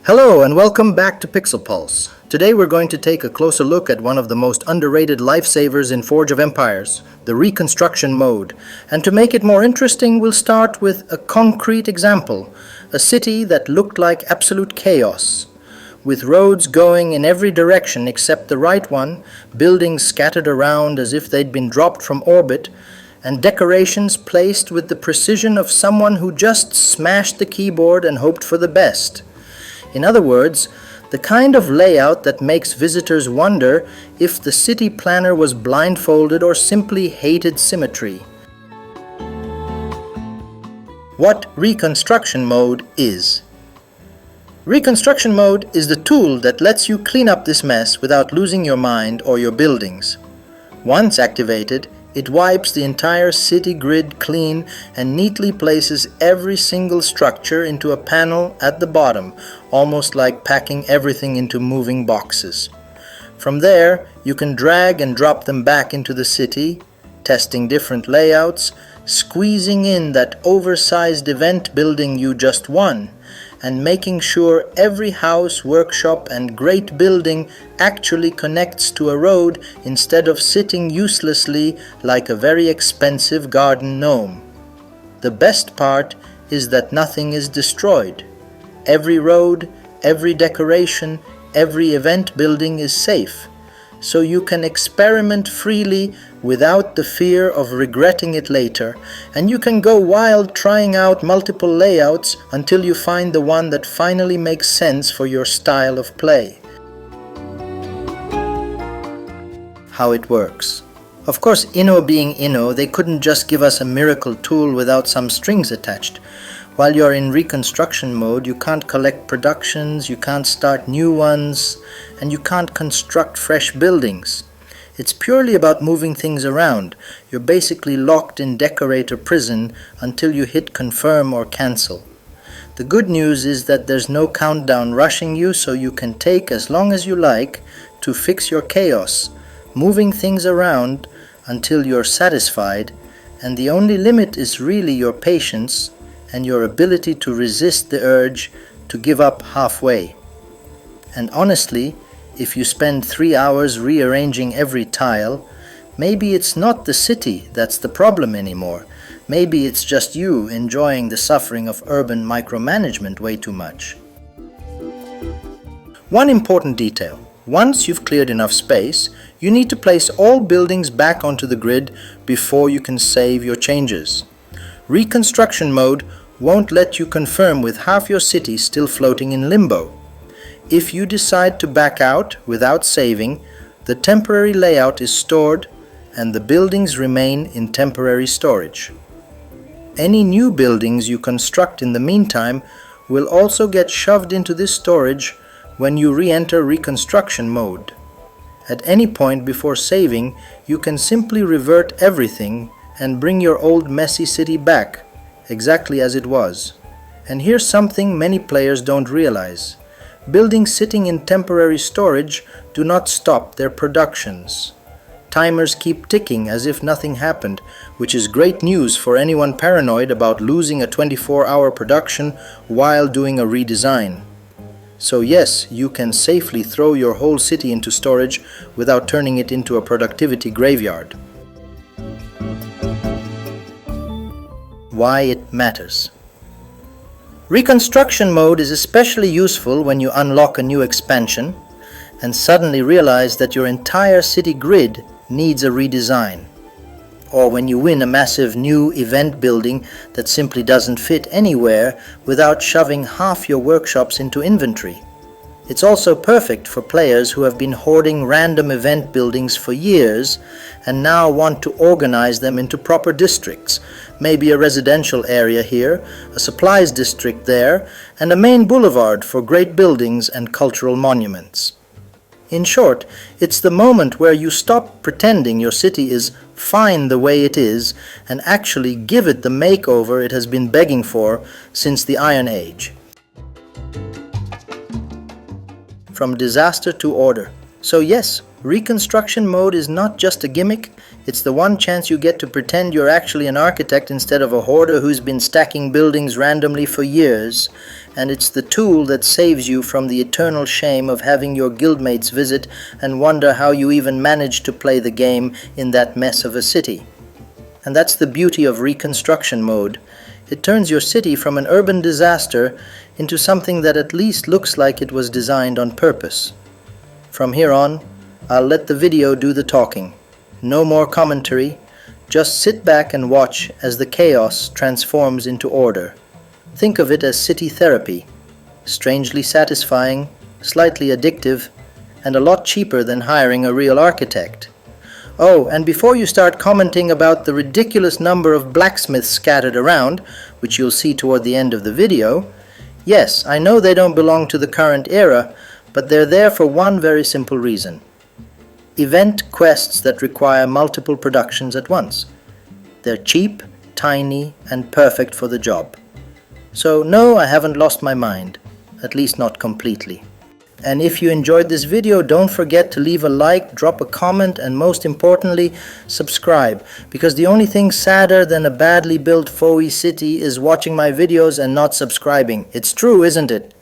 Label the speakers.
Speaker 1: Hello and welcome back to Pixel Pulse. Today we're going to take a closer look at one of the most underrated lifesavers in Forge of Empires, the Reconstruction Mode. And to make it more interesting, we'll start with a concrete example, a city that looked like absolute chaos, with roads going in every direction except the right one, buildings scattered around as if they'd been dropped from orbit, and decorations placed with the precision of someone who just smashed the keyboard and hoped for the best. In other words, the kind of layout that makes visitors wonder if the city planner was blindfolded or simply hated symmetry. What Reconstruction Mode is. Reconstruction Mode is the tool that lets you clean up this mess without losing your mind or your buildings. Once activated, it wipes the entire city grid clean and neatly places every single structure into a panel at the bottom, almost like packing everything into moving boxes. From there, you can drag and drop them back into the city, testing different layouts, squeezing in that oversized event building you just won, and making sure every house, workshop, and great building actually connects to a road instead of sitting uselessly like a very expensive garden gnome. The best part is that nothing is destroyed. Every road, every decoration, every event building is safe, so you can experiment freely without the fear of regretting it later, and you can go wild trying out multiple layouts until you find the one that finally makes sense for your style of play. How it works. Of course, Inno being Inno, they couldn't just give us a miracle tool without some strings attached. While you're in Reconstruction Mode, you can't collect productions, you can't start new ones, and you can't construct fresh buildings. It's purely about moving things around. You're basically locked in decorator prison until you hit confirm or cancel. The good news is that there's no countdown rushing you, so you can take as long as you like to fix your chaos, moving things around until you're satisfied, and the only limit is really your patience and your ability to resist the urge to give up halfway. And honestly, if you spend 3 hours rearranging every tile, maybe it's not the city that's the problem anymore. Maybe it's just you enjoying the suffering of urban micromanagement way too much. One important detail. Once you've cleared enough space, you need to place all buildings back onto the grid before you can save your changes. Reconstruction Mode won't let you confirm with half your city still floating in limbo. If you decide to back out without saving, the temporary layout is stored and the buildings remain in temporary storage. Any new buildings you construct in the meantime will also get shoved into this storage when you re-enter Reconstruction Mode. At any point before saving, you can simply revert everything and bring your old messy city back, exactly as it was. And here's something many players don't realize. Buildings sitting in temporary storage do not stop their productions. Timers keep ticking as if nothing happened, which is great news for anyone paranoid about losing a 24-hour production while doing a redesign. So yes, you can safely throw your whole city into storage without turning it into a productivity graveyard. Why it matters. Reconstruction Mode is especially useful when you unlock a new expansion and suddenly realize that your entire city grid needs a redesign, or when you win a massive new event building that simply doesn't fit anywhere without shoving half your workshops into inventory. It's also perfect for players who have been hoarding random event buildings for years and now want to organize them into proper districts, maybe a residential area here, a supplies district there, and a main boulevard for great buildings and cultural monuments. In short, it's the moment where you stop pretending your city is fine the way it is and actually give it the makeover it has been begging for since the Iron Age. From disaster to order. So yes, Reconstruction mode is not just a gimmick, it's the one chance you get to pretend you're actually an architect instead of a hoarder who's been stacking buildings randomly for years, and it's the tool that saves you from the eternal shame of having your guildmates visit and wonder how you even managed to play the game in that mess of a city. And that's the beauty of Reconstruction mode. It turns your city from an urban disaster into something that at least looks like it was designed on purpose. From here on, I'll let the video do the talking. No more commentary, just sit back and watch as the chaos transforms into order. Think of it as city therapy, strangely satisfying, slightly addictive, and a lot cheaper than hiring a real architect. Oh, and before you start commenting about the ridiculous number of blacksmiths scattered around, which you'll see toward the end of the video, yes, I know they don't belong to the current era, but they're there for one very simple reason. Event quests that require multiple productions at once. They're cheap, tiny, and perfect for the job. So no, I haven't lost my mind, at least not completely. And if you enjoyed this video, don't forget to leave a like, drop a comment, and most importantly, subscribe. Because the only thing sadder than a badly built foey city is watching my videos and not subscribing. It's true, isn't it?